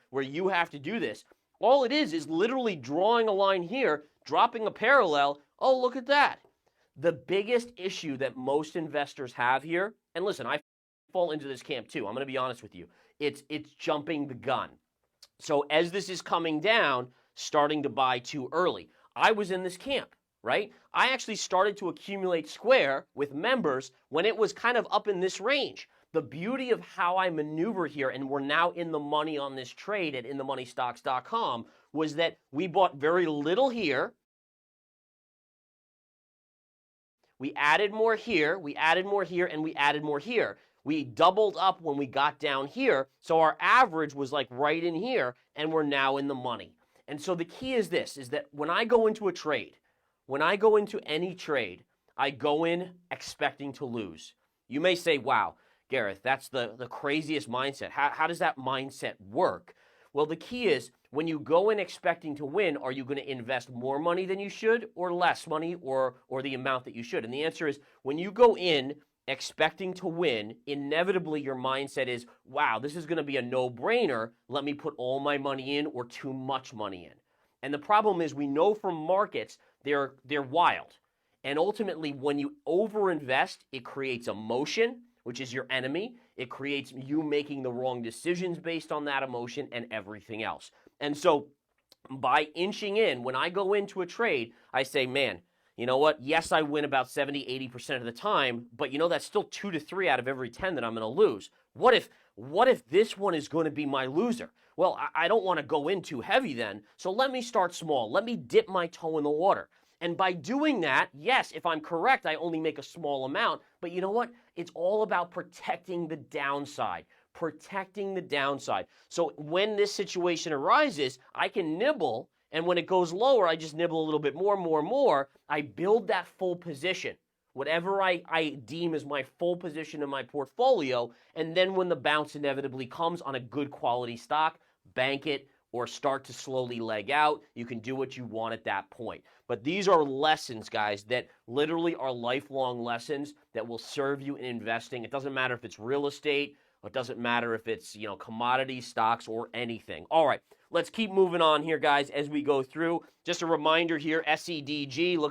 where you have to do this. All it is literally drawing a line here, dropping a parallel. Oh, look at that. The biggest issue that most investors have here, and listen, I fall into this camp too. I'm going to be honest with you. It's jumping the gun. So as this is coming down, starting to buy too early. I was in this camp, right? I actually started to accumulate Square with members when it was kind of up in this range. The beauty of how I maneuver here, and we're now in the money on this trade at inthemoneystocks.com, was that we bought very little here. We added more here, we added more here, and we added more here. We doubled up when we got down here, so our average was like right in here, and we're now in the money. And so the key is this, is that when I go into a trade, when I go into any trade, I go in expecting to lose. You may say, wow, Gareth, that's the craziest mindset. How does that mindset work? Well, the key is when you go in expecting to win, are you going to invest more money than you should or less money or the amount that you should? And the answer is when you go in expecting to win, inevitably your mindset is, wow, this is going to be a no-brainer. Let me put all my money in or too much money in. And the problem is we know from markets they're wild. And ultimately, when you overinvest, it creates emotion, which is your enemy. It creates you making the wrong decisions based on that emotion and everything else. And so by inching in, when I go into a trade, I say, man, you know what? Yes, I win about 70, 80% of the time, but you know that's still 2 to 3 out of every 10 that I'm going to lose. What if this one is going to be my loser? Well, I don't want to go in too heavy then, so let me start small. Let me dip my toe in the water. And by doing that, yes, if I'm correct, I only make a small amount, but you know what? It's all about protecting the downside. Protecting the downside. So when this situation arises, I can nibble, and when it goes lower, I just nibble a little bit more. I build that full position, whatever I deem as my full position in my portfolio, and then when the bounce inevitably comes on a good quality stock, bank it or start to slowly leg out. You can do what you want at that point. But these are lessons, guys, that literally are lifelong lessons that will serve you in investing. It doesn't matter if it's real estate, it doesn't matter if it's, commodity stocks or anything. All right, let's keep moving on here, guys, as we go through. Just a reminder here, SEDG, look